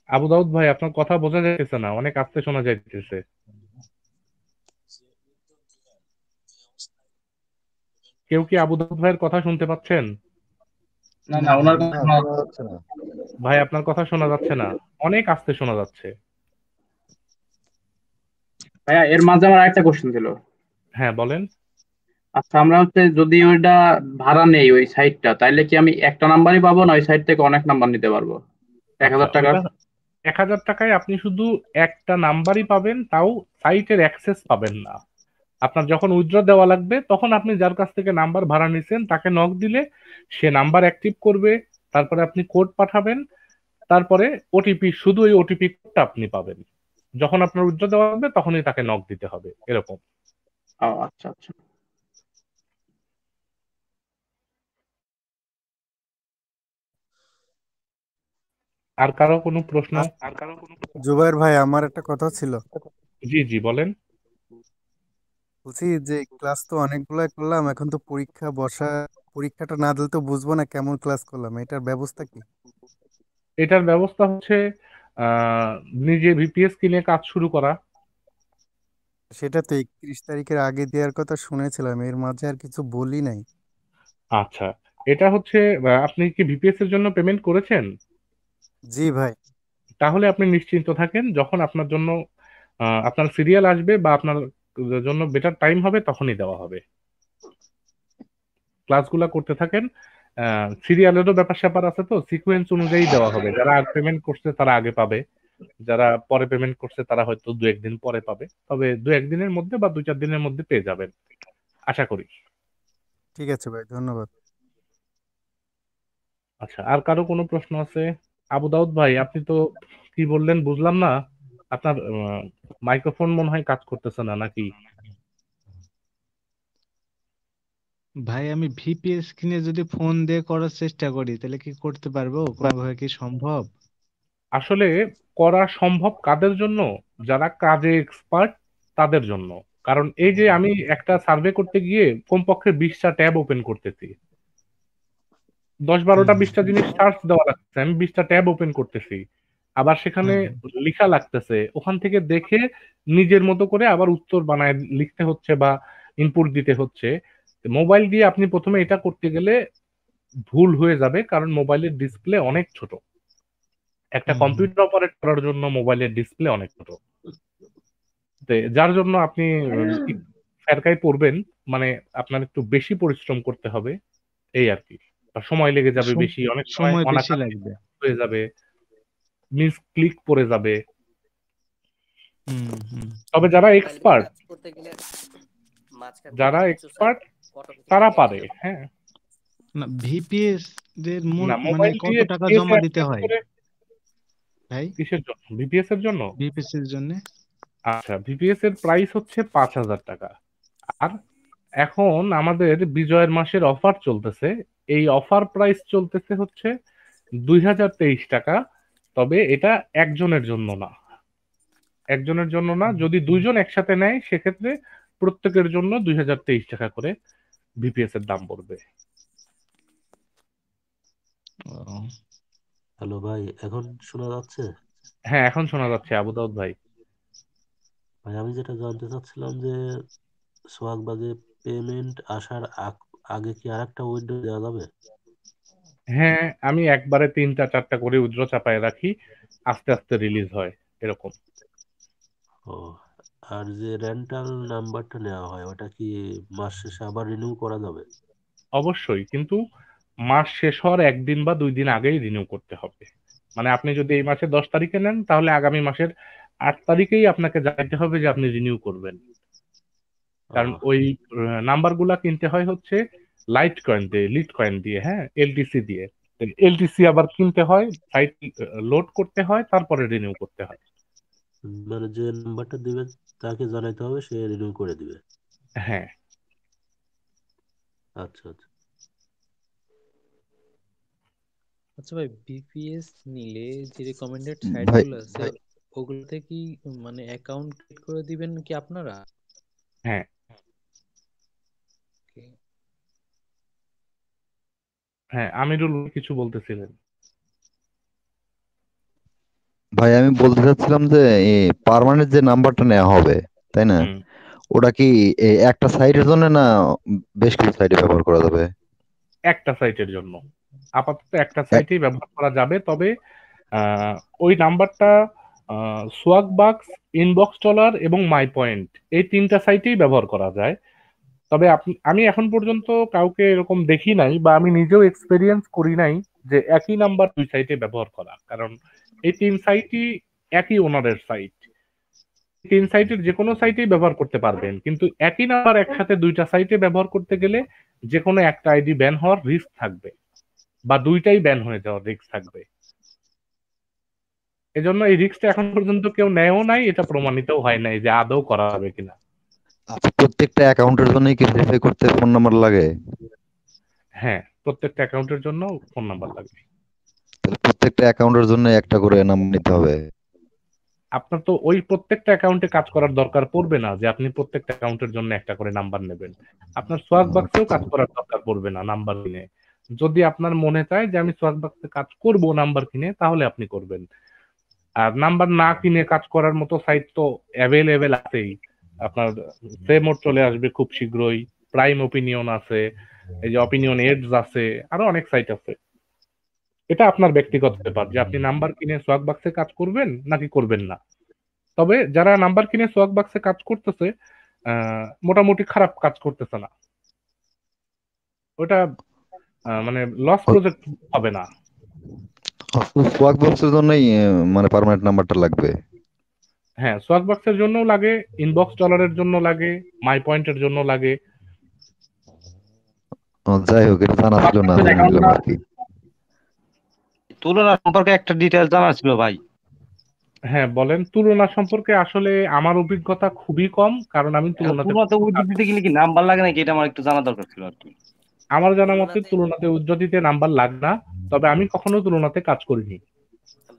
আবু দাউদ ভাই, আপনার কথা বোঝা যাইতেছে না, অনেক আস্তে শোনা যাইতেছে। কেউ কি আবু দাউদ ভাইয়ের কথা শুনতে পাচ্ছেন? না না, ওনার না, কথা শোনা শোনা যাচ্ছে না। ভাই, আপনার কথা শোনা যাচ্ছে না, অনেক আস্তে শোনা যাচ্ছে। ভাইয়া, এর মাঝে আমার একটা কোশ্চেন ছিল। হ্যাঁ, বলেন। আচ্ছা, আমরা হচ্ছে যদি ওইটা ভাড়া নেই ওই সাইটটা, তাইলে কি আমি একটা নাম্বারই পাবো, না ওই সাইট থেকে অনেক নাম্বার নিতে পারবো এক আচ্ছা, হাজার টাকার? ওইটা 1,000 টাকায় আপনি শুধু একটা নাম্বারই পাবেন, তাও সাইটের অ্যাক্সেস পাবেন না। আপনার যখন উইথড্র দেওয়া লাগবে তখন আপনি যার কাছ থেকে নাম্বার ভাড়া নিছেন তাকে নক দিলে সে নাম্বার অ্যাক্টিভ করবে, তারপরে আপনি কোড পাঠাবেন, তারপরে ওটিপি, শুধু ওই ওটিপি কোডটা আপনি পাবেন। যখন আপনার উইথড্র দেওয়া লাগবে তখনই তাকে নক দিতে হবে এরকম। ও আচ্ছা আচ্ছা। আর কারো কোনো প্রশ্ন? জুবাইর ভাই, আমার একটা কথা ছিল। জি জি, বলেন। বলছি যে ক্লাস তো অনেকগুলাই করলাম, এখন তো পরীক্ষা বসা, পরীক্ষাটা না দিলে তো বুঝবো না কেমন ক্লাস করলাম, এটার ব্যবস্থা কি? এটার ব্যবস্থা হচ্ছে আহ নিজে ভিপিএস কিনে কাজ শুরু করা। সেটা তো 31 তারিখের আগে দেওয়ার কথা শুনেছিলাম, এর মাঝে আর কিছু বলি নাই। আচ্ছা, এটা হচ্ছে আপনি কি ভিপিএস এর জন্য পেমেন্ট করেছেন? জি ভাই। তাহলে আপনি নিশ্চিন্ত থাকেন, যখন আপনার জন্য আপনার সিরিয়াল আসবে বা আপনার জন্য বেটার টাইম হবে তখনই দেওয়া হবে। ক্লাসগুলা করতে থাকেন। সিরিয়ালেরও ব্যাপার স্যাপার আছে, তো সিকোয়েন্স অনুযায়ী দেওয়া হবে। যারা আগে পেমেন্ট করছে তারা আগে পাবে, যারা পরে পেমেন্ট করছে তারা হয়তো 2-1 দিন পরে পাবে। তবে 2-1 দিনের মধ্যে বা 2-4 দিনের মধ্যে পেয়ে যাবেন আশা করি। ঠিক আছে ভাই, ধন্যবাদ। আচ্ছা, আর কারো কোনো প্রশ্ন আছে? আবু দাউদ ভাই, আপনি তো কি বললেন বুঝলাম না। আপনার মাইক্রোফোন মনে হয় কাজ করতেছে না নাকি? ভাই আমি ভিপিএস কিনে যদি ফোন দিয়ে করার চেষ্টা করি তাহলে কি করতে পারবো? কোনোভাবে কি সম্ভব? আসলে করা সম্ভব কাদের জন্য? যারা কাজে এক্সপার্ট তাদের জন্য। কারণ এই যে আমি একটা সার্ভে করতে গিয়ে কমপক্ষে 20টা ট্যাব ওপেন করতেছি, 10-12টা 20টা জিনিস সার্চ দেওয়া লাগছে, আমি 20টা ট্যাব ওপেন করতেছি, আবার সেখানে লেখা লাগতেছে, ওখান থেকে দেখে নিজের মতো করে আবার উত্তর বানায় লিখতে হচ্ছে বা ইনপুট দিতে হচ্ছে। মোবাইল দিয়ে আপনি প্রথমে এটা করতে গেলে ভুল হয়ে যাবে, কারণ মোবাইলের ডিসপ্লে অনেক ছোট। একটা কম্পিউটার অপারেট করার জন্য মোবাইলের ডিসপ্লে অনেক ছোট। যার জন্য আপনি ফেরকায় পড়বেন, মানে আপনার একটু বেশি পরিশ্রম করতে হবে এই আর কি। সময় লেগে যাবে বেশি, অনেক সময় সময় বেশি অনাকাঙ্ক্ষিত লাগবে। হয়ে যাবে, মিস ক্লিক পড়ে যাবে। তবে যারা এক্সপার্ট, তারা পারে। হ্যাঁ, না ভিপিএস এর মূল না মানে মোবাইল কত দিয়ে টাকা VPS জমা দিতে অ্যাক্সেস হয় করে। ভাই কিসের জন্য? ভিপিএস এর জন্য? ভিপিএস এর জন্য? আচ্ছা, ভিপিএস এর প্রাইস হচ্ছে 5,000 টাকা। আর এখন আমাদের বিজয়ের মাসের অফার চলতেছে, এই অফার প্রাইস চলতেছে হচ্ছে 2,023 টাকা। তবে এটা একজনের জন্য না, একজনের জন্য না, যদি দুইজন একসাথে নেয় সেক্ষেত্রে প্রত্যেকের জন্য 2,023 টাকা করে ভিপিএস এর দাম পড়বে। হ্যালো ভাই, এখন শোনা যাচ্ছে? হ্যাঁ, এখন শোনা যাচ্ছে আবু দাউদ ভাই। ভাই আমি যেটা জানতে চাচ্ছিলাম যে সোহাগবাগে পেমেন্ট আসার আগে কি আরেকটা উইন্ডো দেওয়া যাবে? হ্যাঁ, আমি একবারে 3টা-4টা করে উইথড্র চাপায় রাখি, আস্তে আস্তে রিলিজ হয় এরকম। ও, আর যে রেন্টাল নাম্বারটা নেওয়া হয় ওটা কি মাস শেষে আবার রিনিউ করা যাবে? অবশ্যই, কিন্তু মাস শেষ হওয়ার 1 দিন বা 2 দিন আগেই রিনিউ করতে হবে। মানে আপনি যদি এই মাসের 10 তারিখে নেন তাহলে আগামী মাসের 8 তারিখেই আপনাকে জানাতে হবে যে আপনি রিনিউ করবেন। কারণ ওই নাম্বারগুলা কিনতে হয় হচ্ছে লাইট কয়েন দিয়ে, লিট কয়েন দিয়ে, হ্যাঁ, এলটিসি দিয়ে। এলটিসি আবার কিনতে হয়, সাইট লোড করতে হয়, তারপরে রিনিউ করতে হয়। মানে যে নাম্বারটা দিবে তাকে জানাইতে হবে, সে রিনিউ করে দিবে। হ্যাঁ। আচ্ছা আচ্ছা। আচ্ছা ভাই, বিপিএস নিলে যে রেকমেন্ডেড ভাই সাইটগুলো আছে ওগুলোতে কি মানে অ্যাকাউন্ট ক্রিয়েট করে দিবেন কি আপনারা? হ্যাঁ Okay. হ্যাঁ, আমিরুল কিছু বলতেছিলেন। ভাই আমি বলতে চাচ্ছিলাম যে পার্মানেন্ট যে নাম্বারটা নেওয়া হবে, তাই না? হুম, ওটা কি একটা সাইটের জন্য না বেশ কিছু সাইটে ব্যবহার করা যাবে? একটা সাইটের জন্য, আপাতত একটা সাইটেই ব্যবহার করা যাবে। তবে ওই নাম্বারটা সোয়াগ বাক্স, ইনবক্স ডলার এবং মাই পয়েন্ট, এই 3টা সাইটেই ব্যবহার করা যায়। তবে আমি এখন পর্যন্ত কাউকে এরকম দেখি নাই বা আমি নিজেও এক্সপেরিয়েন্স করি নাই যে একই নাম্বার 2 সাইটে ব্যবহার করা, কারণ এই 3 সাইটই একই ওনারের সাইট। 3 সাইটের যে কোনো সাইটেই ব্যবহার করতে পারবেন, কিন্তু একই নাম্বার একসাথে 2টা সাইটে ব্যবহার করতে গেলে যে কোনো একটা আইডি ব্যান হওয়ার রিস্ক থাকবে বা 2টাই ব্যান হয়ে যাওয়ার রিস্ক থাকবে। এজন্য এই রিস্কটা এখন পর্যন্ত কেউ নেয়ও নাই, এটা প্রমাণিতও হয় নাই যে আদৌ করা হবে কিনা। আচ্ছা, প্রত্যেকটা অ্যাকাউন্টের জন্য কি ভেরিফাই করতে ফোন নাম্বার লাগে? হ্যাঁ, প্রত্যেকটা অ্যাকাউন্টের জন্য ফোন নাম্বার লাগবে। তাহলে প্রত্যেকটা অ্যাকাউন্টের জন্য একটা করে নাম্বার নিতে হবে? আপনার তো ওই প্রত্যেকটা অ্যাকাউন্টে কাজ করার দরকার পড়বে না যে আপনি প্রত্যেকটা অ্যাকাউন্টের জন্য একটা করে নাম্বার নেবেন। আপনার সোয়াগ বাক্সেও কাজ করার দরকার পড়বে না নাম্বার কিনে। যদি আপনার মনে চায় যে আমি সোয়াগ বাক্সে কাজ করব নাম্বার কিনে, তাহলে আপনি করবেন। আর নাম্বার না কিনে কাজ করার মতো সাইট তো অ্যাভেলেবেল আছেই। আপনার ফ্রেমওয়ার্ক চলে আসবে খুব শীঘ্রই, প্রাইম ওপিনিয়ন আছে, এই যে অপিনিয়ন এডস আছে, আরো অনেক সাইট আছে। এটা আপনার ব্যক্তিগত ব্যাপার যে আপনি নাম্বার কিনে সোয়াক বাক্সে কাজ করবেন নাকি করবেন না। তবে যারা নাম্বার কিনে সোয়াক বাক্সে কাজ করতেছে মোটামুটি খারাপ কাজ করতেছে না। ওটা মানে লস প্রজেক্ট হবে না। সোয়াক বক্সের জন্যই মানে পার্মানেন্ট নাম্বারটা লাগবে। হ্যাঁ, সোয়াক বক্সের জন্য লাগে, ইনবক্স ডলারের জন্য লাগে, মাই পয়েন্টের জন্য লাগে। যাই হোক, এটা জানা ছিল না, জেনে নিলাম আর কি। তুলনা সম্পর্কে একটা ডিটেইলস জানার ছিল ভাই। হ্যাঁ বলেন। তুলনা সম্পর্কে আসলে আমার অভিজ্ঞতা খুবই কম, কারণ আমি তুলনাতে তুলনাতে উইথড্র দিতে গেলে কি নাম্বার লাগে নাকি, এটা আমার একটু জানা দরকার ছিল আর কি। আমার জানা মতে তুলনাতে উইথড্র দিতে নাম্বার লাগে না, তবে আমি কখনো তুলনাতে কাজ করিনি।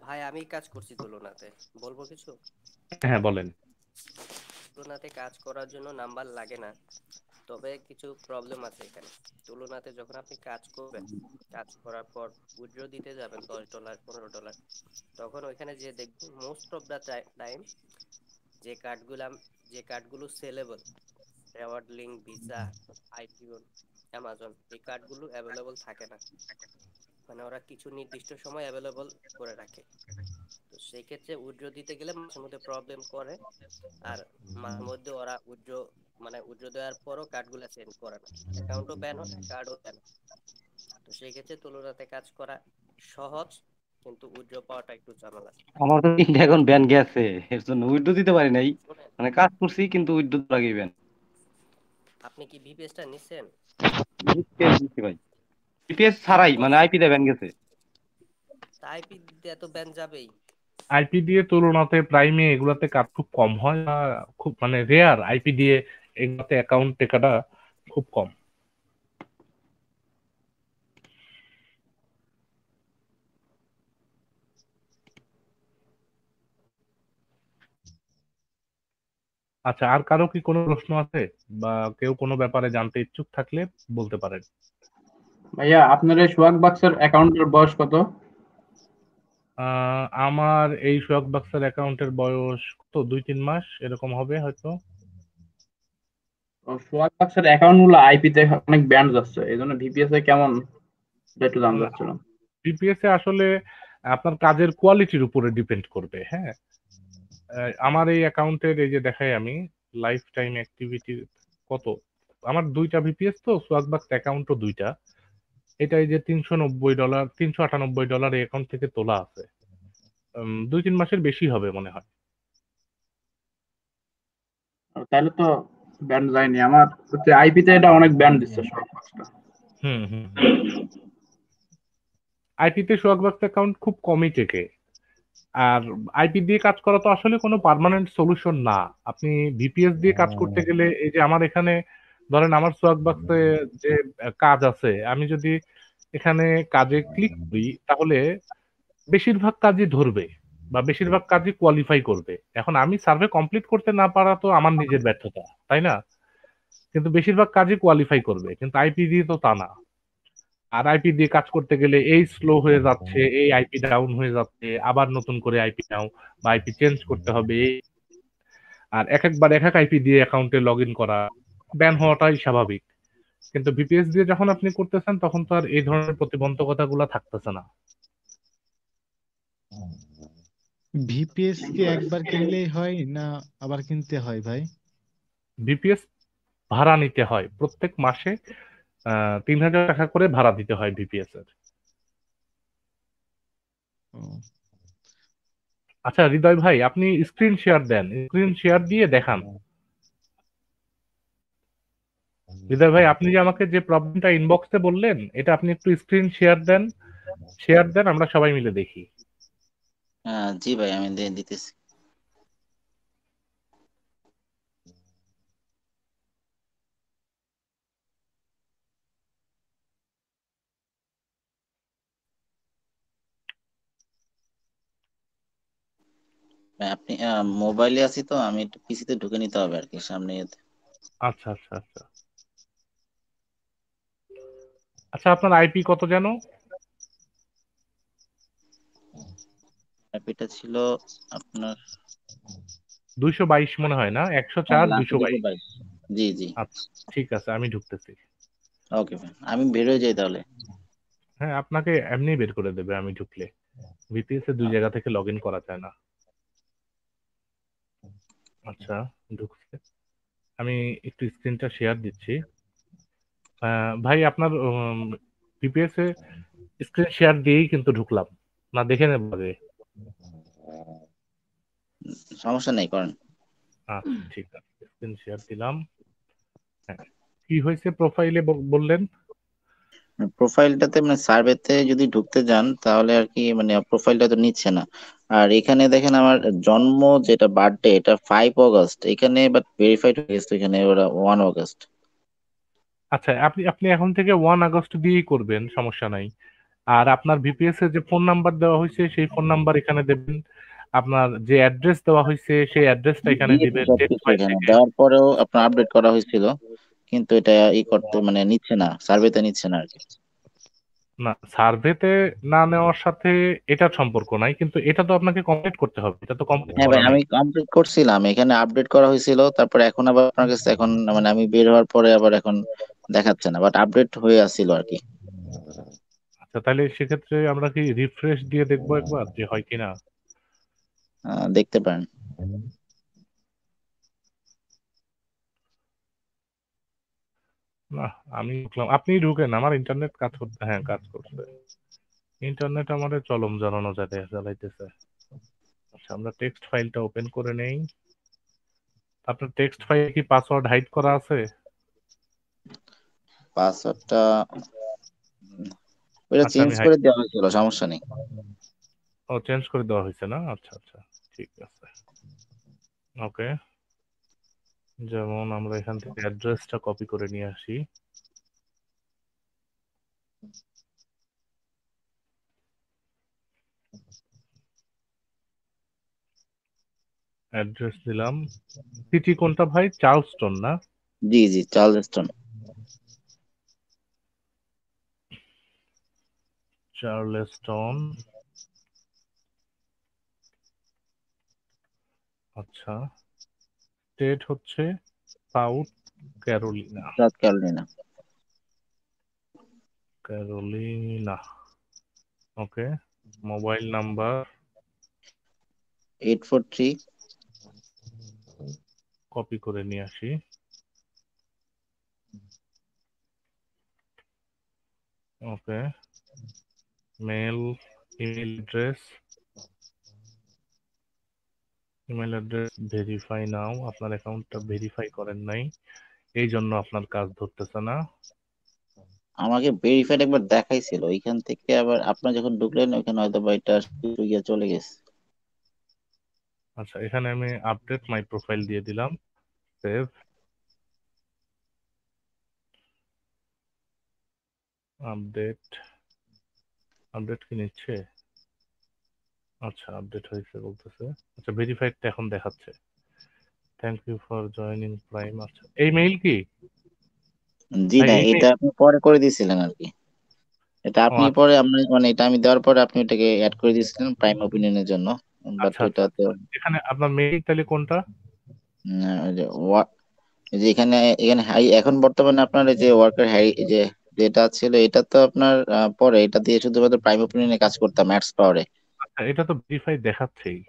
ভাই আমি কাজ করছি তুলনাতে, বলবো কিছু? হ্যাঁ বলেন। তুলনাতে কাজ করার জন্য নাম্বার লাগে না, তবে কিছু প্রবলেম আছে এখানে। তুলনাতে যখন আপনি কাজ করবেন, কাজ করার পর উইথড্র দিতে যাবেন $10 $15, তখন ওইখানে যে দেখবেন মোস্ট অফ দ্য টাইম যে কার্ডগুলো sellable, reward link, visa, IPO, Amazon, এই কার্ডগুলো অ্যাভেলেবল থাকে না। মানে ওরা কিছু নির্দিষ্ট সময় অ্যাভেলেবল করে রাখে। তো সেই ক্ষেত্রে উইথড্র দিতে গেলে মাঝে মধ্যে প্রবলেম করে, আর মাঝে মধ্যে ওরা উইথড্র দেওয়ার পরও কার্ডগুলো সেন্ড করে না, অ্যাকাউন্টও ব্যান হয়, কার্ডও ব্যান। তো সেই ক্ষেত্রে তুলনাতে কাজ করা সহজ, কিন্তু উইথড্র পাওয়াটা একটু ঝামেলা। আমার তো 3টা এখন ব্যান গেছে, এর জন্য উইথড্র দিতে পারি নাই। মানে কাজ করছি কিন্তু উইথড্র তো আগেই ব্যান। আপনি কি ভিপিএসটা নিছেন? ভাই ভিপিএস ছাড়াই মানে আইপি দিয়ে ব্যান গেছে। আইপি দিয়ে তো ব্যান যাবেই। আইপি দিয়ে তুলনাতে প্রাইমে এগুলাতে কাজ খুব কম হয়, খুব মানে রেয়ার। আইপি দিয়ে এগুলাতে অ্যাকাউন্ট টেকাটা খুব কম। আচ্ছা, আর কারো কি কোনো প্রশ্ন আছে বা কেউ কোনো ব্যাপারে জানতে ইচ্ছুক থাকলে বলতে পারেন। ভাইয়া আপনার এই সোয়াক বাক্সের অ্যাকাউন্টের বয়স কত? আমার এই সোয়াক বাক্সের অ্যাকাউন্টের বয়স তো 2-3 মাস এরকম হবে হয়তো। সোয়াক বাক্সের অ্যাকাউন্ট গুলো আইপি তে অনেক ব্যান্ড যাচ্ছে, এই জন্য ভিপিএস এ কেমন এটা একটু জানতে চাচ্ছিলাম। ভিপিএস এ আসলে আপনার কাজের কোয়ালিটির উপরে ডিপেন্ড করবে। হ্যাঁ, আমার এই অ্যাকাউন্টের এই যে দেখাই আমি লাইফ টাইম অ্যাক্টিভিটি কত, আমার 2টা ভিপিএস তো সোয়াক বাক্স অ্যাকাউন্টও 2টা। এটা এই যে $390 $398 এই অ্যাকাউন্ট থেকে তোলা আছে। 2-3 মাসের বেশি হবে মনে হয়। তাহলে তো ব্যান্ড যায়নি, আমার হচ্ছে আইপি তে এটা অনেক ব্যান্ড দিচ্ছে সোয়াক বাক্সটা। হুম। আইপি তে সোয়াক বাক্স অ্যাকাউন্ট খুব কমই টেকে। আর আইপি দিয়ে কাজ করা তো আসলে কোনো পার্মানেন্ট সলিউশন না। আপনি ভিপিএস দিয়ে কাজ করতে গেলে এই যে আমার এখানে ধরেন আমার সোয়াক বাক্সে যে কাজ আছে, আমি যদি এখানে কাজে ক্লিক করি তাহলে বেশিরভাগ কাজই ধরবে বা বেশিরভাগ কাজই কোয়ালিফাই করবে। এখন আমি সার্ভে কমপ্লিট করতে না পারা তো আমার নিজের ব্যর্থতা, তাই না? কিন্তু বেশিরভাগ কাজই কোয়ালিফাই করবে, কিন্তু আইপি দিয়ে তো তা না। আর আইপি দিয়ে কাজ করতে গেলে এই স্লো হয়ে যাচ্ছে, এই আইপি ডাউন হয়ে যাচ্ছে, আবার নতুন করে আইপি নাও বা আইপি চেঞ্জ করতে হবে। আর একবার এক আইপি দিয়ে অ্যাকাউন্টে লগ ইন করা, ব্যান হওয়াটাই স্বাভাবিক। কিন্তু ভিপিএস দিয়ে যখন আপনি করতেছেন তখন তো আর এই ধরনের প্রতিবন্ধকতাগুলো থাকতেছে না। ভিপিএস কি একবার কিনলেই হয় না আবার কিনতে হয় ভাই? ভিপিএস ভাড়া নিতে হয় প্রত্যেক মাসে, 3000 টাকা করে ভাড়া দিতে হয় ভিপিএস এর। আচ্ছা হৃদয় ভাই, আপনি স্ক্রিন শেয়ার দেন, স্ক্রিন শেয়ার দিয়ে দেখান। হৃদয় ভাই, আপনি যে আমাকে যে প্রবলেমটা ইনবক্সে বললেন, এটা আপনি একটু স্ক্রিন শেয়ার দেন, আমরা সবাই মিলে দেখি। জি ভাই, আমি দিতেছি। ভাই আপনি মোবাইলে আছি তো, আমি একটু পিসিতে ঢুকে নিতে হবে আর কি সামনে এতে। আচ্ছা আচ্ছা আচ্ছা আচ্ছা, আপনার আইপি কত যেন? আইপিটা ছিল আপনার 222 মনে হয় না, 104 222। 222। জি জি। আচ্ছা ঠিক আছে, আমি ঢুকতেছি। ওকে ভাই, আমি বের হয়ে যাই তাহলে। হ্যাঁ, আপনাকে এমনি বের করে দেবে আমি ঢুকলে। ভিপিএস এ 2 জায়গা থেকে লগইন করা যায় না। আচ্ছা, ঢুকছে। আমি একটু স্ক্রিনটা শেয়ার দিচ্ছি। ভাই আপনার ভিপিএস এ স্ক্রিন শেয়ার দিয়েই কিন্তু ঢুকলাম। না দেখে নেব আগে? সমস্যা নেই, করেন। আচ্ছা ঠিক আছে, স্ক্রিন শেয়ার দিলাম। হ্যাঁ, কি হয়েছে প্রোফাইলে বললেন? প্রোফাইলটাতে মানে সার্ভেতে যদি ঢুকতে যান তাহলে আর কি মানে প্রোফাইলটা তো নিচ্ছে না। আর এখানে দেখেন আমার জন্ম যেটা বার্থডে এটা 5 অগস্ট, এখানে বাট ভেরিফাইড হয়ে গেছে এখানে ওরা 1 অগস্ট। আচ্ছা, আপনি আপনি এখন থেকে 1 আগস্ট দিয়েই করবেন, সমস্যা নাই। আর আপনার ভিপিএস এ যে ফোন নাম্বার দেওয়া হয়েছে সেই ফোন নাম্বার এখানে দেবেন। আপনার যে অ্যাড্রেস দেওয়া হয়েছে সেই অ্যাড্রেসটা এখানে দিয়েছি দিবেন টেক্সট সবকিছু ফাইল এখানে থেকে। দেওয়ার পরেও আপনার আপডেট করা হয়েছিল, কিন্তু এটা করতে মানে নিচ্ছে না, সার্ভেতে নিচ্ছে না আর কি। না, সার্ভেতে না নেওয়ার সাথে এটার সম্পর্ক নাই, কিন্তু এটা তো আপনাকে কমপ্লিট করতে হবে, এটা তো কমপ্লিট হ্যাঁ করা ভাই, নাই। আমি কমপ্লিট করছিলাম, এখানে আপডেট করা হয়েছিল, তারপরে এখন আবার আপনার কাছে এখন মানে আমি বের হওয়ার পরে আবার এখন দেখাচ্ছে না, বাট আপডেট হয়ে আসছিল আর কি। আচ্ছা, তাহলে সেক্ষেত্রে আমরা কি রিফ্রেশ দিয়ে দেখবো একবার যে হয় কিনা? দেখতে পারেন। না, আমি ঢুকলাম, আপনি ঢুকেন, আমার ইন্টারনেট কাজ করতে, হ্যাঁ কাজ করছে। ইন্টারনেট আমাদের চলম জ্বালানো জ্বালাইতেছে। আচ্ছা, আমরা টেক্সট ফাইলটা ওপেন করে নেই। আপনার টেক্সট ফাইলে কি পাসওয়ার্ড হাইড করা আছে? পাসওয়ার্ডটা ওটা আচ্ছা, চেঞ্জ আমি হাইড, করে দেওয়া হয়েছিল, সমস্যা নেই। ও চেঞ্জ করে দেওয়া হয়েছে না? আচ্ছা আচ্ছা, ঠিক আছে, ওকে। যেমন আমরা এখান থেকে অ্যাড্রেসটা কপি করে নিয়ে আসি। অ্যাড্রেস দিলাম। সিটি কোনটা ভাই? চার্লস্টন না? জি জি, চার্লস্টন। চার্লস্টন। আচ্ছা, স্টেট হচ্ছে South Carolina. South Carolina. Carolina, okay. Mobile number 843। কপি করে নিয়ে আসি। Okay, mail, email address, email address verify now. আপনার অ্যাকাউন্টটা ভেরিফাই করেন নাই, এই জন্য আপনার কাজ ধরতেছে না। আমাকে ভেরিফাইড একবার দেখাইছিল, ওইখান থেকে আবার আপনার যখন ঢুকলেন ওইখানে হয়তো বা এটা গিয়ে চলে গেছে। আচ্ছা, এখানে আমি আপডেট মাই প্রোফাইল দিয়ে দিলাম, সেভ। আপডেট, আপডেট কি নিচ্ছে? আচ্ছা, আপডেট হয়েছে বলতেছে। আচ্ছা, ভেরিফাইডটা এখন দেখাচ্ছে। Thank you for joining prime. আচ্ছা, এই মেইল কি জি ভাই? না, এই এটা মেইল? আপনি পরে করে দিয়েছিলেন আর কি। এটা ও আপনি আচ্ছা পরে মানে এটা আমি দেওয়ার পরে আপনি এটাকে অ্যাড করে দিয়েছিলেন প্রাইম ওপিনিয়নের জন্য, বাট আচ্ছা আচ্ছা এটা তো আচ্ছা, এখানে আপনার মেইল তাহলে কোনটা? ওই যে এই যে এখানে এখানে এখন বর্তমানে আপনার এই যে ওয়ার্কার যে যেটা ছিল এটা তো আপনার পরে এটা দিয়ে শুধুমাত্র প্রাইম ওপিনিয়নে কাজ করতাম অ্যাডস পাওয়ারে। আচ্ছা, এটা তো ভেরিফাই দেখাচ্ছেই,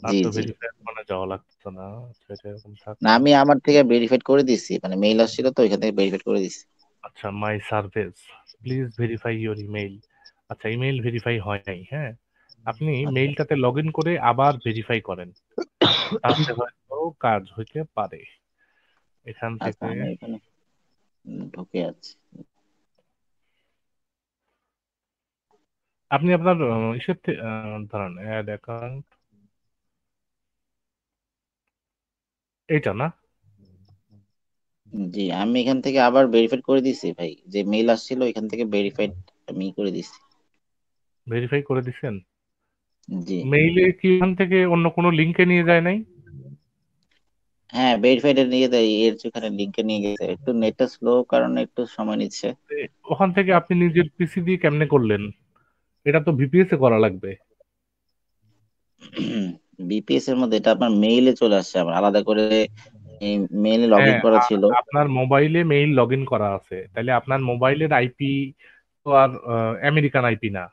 আর জি তো জি। ভেরিফাই মানে যাওয়া লাগতো না। আচ্ছা, এটা এরকম থাক। না, আমি আমার থেকে ভেরিফাইড করে দিছি, মানে মেইল আসছিল তো ওইখান থেকে ভেরিফাইড করে দিছি। আচ্ছা, my service, please verify your email. আচ্ছা, ইমেইল ভেরিফাই হয় নাই, হ্যাঁ। আপনি আচ্ছা মেইলটাতে লগ ইন করে আবার ভেরিফাই করেন, তাহলে হয়তো কাজ হইতে পারে। এখান আচ্ছা, থেকে আমি এখানে ঢুকে আছি। আপনি আপনার ইসের ধরেন অ্যাড অ্যাকাউন্ট, এইটা না? জি, আমি এখান থেকে আবার ভেরিফাইড করে দিছি ভাই, যে মেইল আসছিল এখান থেকে ভেরিফাইড আমি করে দিছি। ভেরিফাই করে দিছেন? জি। মেইলে কি এখান থেকে অন্য কোনো লিংকে নিয়ে যায় নাই? হ্যাঁ, ভেরিফাইড নিয়ে দেয়, এর যেখানে লিংকে নিয়ে গেছে, একটু নেটটা স্লো কারণে একটু সময় নিচ্ছে। ওখান থেকে আপনি নিজের পিসি দিয়ে কেমনে করলেন? এটা তো ভিপিএস এ করা লাগবে। বিপিএস এর মধ্যে এটা আপনার মেইলে চলে আসছে, আবার আলাদা করে মেইলে লগ ইন হ্যাঁ, করা ছিল। আপনার মোবাইলে মেইল লগ ইন করা আছে, তাহলে আপনার মোবাইলের আইপি তো আর আমেরিকান আইপি না,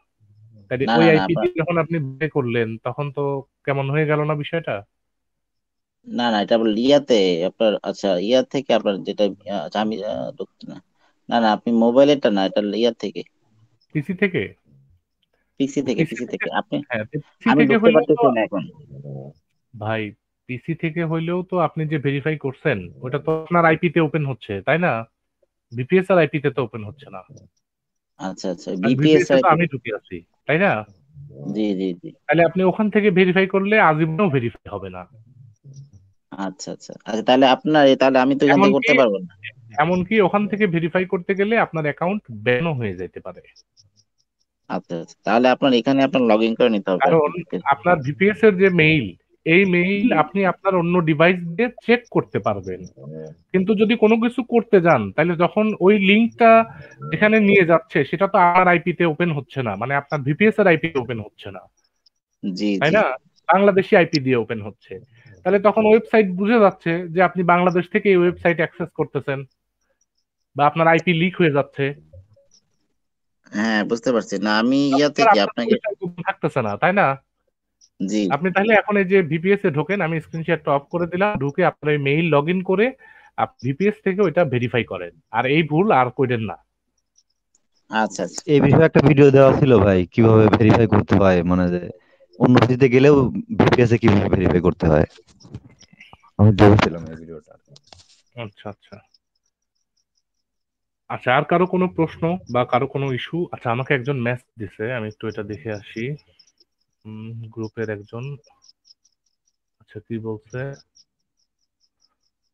তাহলে না ওই না না আইপি দিয়ে যখন আপনি বের করলেন তখন তো কেমন হয়ে গেল না বিষয়টা? না না এটা আপনার ইয়াতে আপনার আচ্ছা ইয়ার থেকে আপনার যেটা আচ্ছা আমি ঢুকতে না না না আপনি মোবাইলেরটা না এটা ইয়ার থেকে পিসি থেকে? পিসি থেকে পিসি পিসি থেকে, থেকে আপনি হ্যাঁ পিসি আমি থেকে ঢুকতে হইলেও তো পারতেছি না এখন। ভাই, পিসি থেকে হইলেও তো আপনি যে ভেরিফাই করছেন ওটা তো আপনার আইপি তে ওপেন হচ্ছে, তাই না? ভিপিএস আর আইপি তে তো ওপেন হচ্ছে না, আচ্ছা আচ্ছা আর বিপিএস ভিপিএস এ তো আমি ঢুকে আছি, তাই না? জি জি জি তাহলে আপনি ওখান থেকে ভেরিফাই করলে আজীবনও ভেরিফাই হবে না। আচ্ছা আচ্ছা আচ্ছা তাহলে আপনার তাহলে আমি তো এখান থেকে এমনকি করতে পারবো না। এমনকি ওখান থেকে ভেরিফাই করতে গেলে আপনার অ্যাকাউন্ট ব্যানও হয়ে যেতে পারে, আচ্ছা আচ্ছা তাহলে আপনার এখানে আপনার লগ ইন করে নিতে হবে আর কারণ কি। আপনার ভিপিএস এর যে মেইল, এই মেইল আপনি আপনার অন্য ডিভাইস দিয়ে চেক করতে পারবেন, কিন্তু যদি কোনো কিছু করতে যান তাহলে যখন ওই লিঙ্কটা যেখানে নিয়ে যাচ্ছে সেটা তো আমার আইপি তে ওপেন হচ্ছে না, মানে আপনার ভিপিএস এর আইপি তে ওপেন হচ্ছে না, জি তাই জি না? বাংলাদেশি আইপি দিয়ে ওপেন হচ্ছে, তাহলে তখন ওয়েবসাইট বুঝে যাচ্ছে যে আপনি বাংলাদেশ থেকে এই ওয়েবসাইট অ্যাক্সেস করতেছেন বা আপনার আইপি লিক হয়ে যাচ্ছে, হ্যাঁ বুঝতে পারছি না আমি ইয়া তখন আর থেকে আপনার আপনাকে পরিচয় গোপন থাকতেছে না, তাই না? জি আপনি তাহলে এখন এই যে ভিপিএস এ ঢোকেন, আমি স্ক্রিন শেয়ারটা অফ করে দিলাম, ঢুকে আপনার এই মেইল লগ ইন করে আপনি ভিপিএস থেকে ওইটা ভেরিফাই করেন, আর এই ভুল আর করেন না। আচ্ছা আচ্ছা এই বিষয়ে একটা ভিডিও দেওয়া ছিল ভাই, কিভাবে ভেরিফাই করতে হয়, মানে যে অন্য সিটিতে গেলেও ভিপিএস এ কিভাবে ভেরিফাই করতে হয়, আমি দেখেছিলাম এই ভিডিওটা। আচ্ছা আচ্ছা আচ্ছা, আর কারো কোনো প্রশ্ন বা কারো কোনো ইস্যু? আচ্ছা, আমাকে একজন মেসেজ দিছে, আমি একটু এটা দেখে আসি। গ্রুপের একজন, আচ্ছা কি বলছে?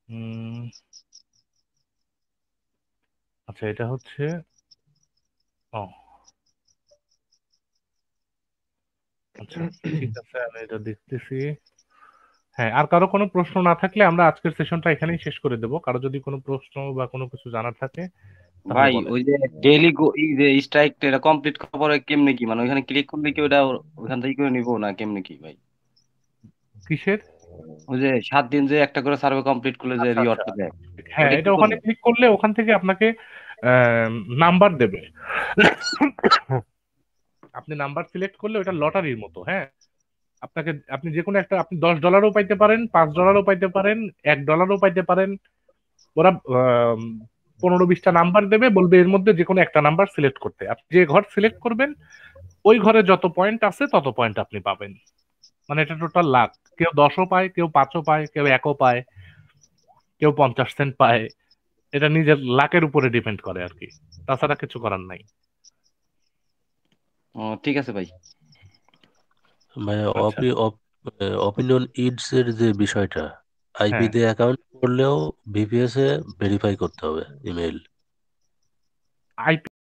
উম, আচ্ছা এটা হচ্ছে, ও আচ্ছা ঠিক আছে, আমি এটা দেখতেছি। হ্যাঁ, আর কারো কোনো প্রশ্ন না থাকলে আমরা আজকের সেশনটা এখানেই শেষ করে দেব। কারো যদি কোনো প্রশ্ন বা কোনো কিছু জানার থাকে তাহলে ভাই বলেন। ওই যে ডেইলি এই যে স্ট্রাইক এটা কমপ্লিট করার পরে কেমনে কি, মানে ওইখানে ক্লিক করলে কি ওটা ওইখান থেকে করে নিবো না কেমনে কি ভাই? কিসের? ওই যে 7 দিন যে একটা করে সার্ভে কমপ্লিট করলে যে আচ্ছা আচ্ছা, রিওয়ার্ডটা দেয়, হ্যাঁ ওটা কি এটা ওখানে করবো? ক্লিক করলে ওখান থেকে আপনাকে নাম্বার দেবে। আপনি নাম্বার সিলেক্ট করলে ওটা লটারির মতো, হ্যাঁ। আপনাকে, আপনি যে কোনো একটা, আপনি $10ও পাইতে পারেন, $5ও পাইতে পারেন, $1ও পাইতে পারেন। ওরা 15-20টা নাম্বার দেবে, বলবে এর মধ্যে যে কোনো একটা নাম্বার সিলেক্ট করতে। আপনি যে ঘর সিলেক্ট করবেন ওই ঘরে যত পয়েন্ট আছে তত পয়েন্ট আপনি পাবেন। মানে এটা টোটাল লাখ, কেউ 10ও পায়, কেউ 5ও পায়, কেউ 1ও পায়, কেউ 50 সেন্ট পায়। এটা নিজের লাকের উপরে ডিপেন্ড করে আর কি, তাছাড়া কিছু করার নাই। ঠিক আছে ভাই। ভাই আচ্ছা, অপিনিয়ন ইডস এর যে বিষয়টা, আইপি হ্যাঁ দিয়ে অ্যাকাউন্ট করলেও ভিপিএস এ ভেরিফাই করতে হবে ইমেল। আইপি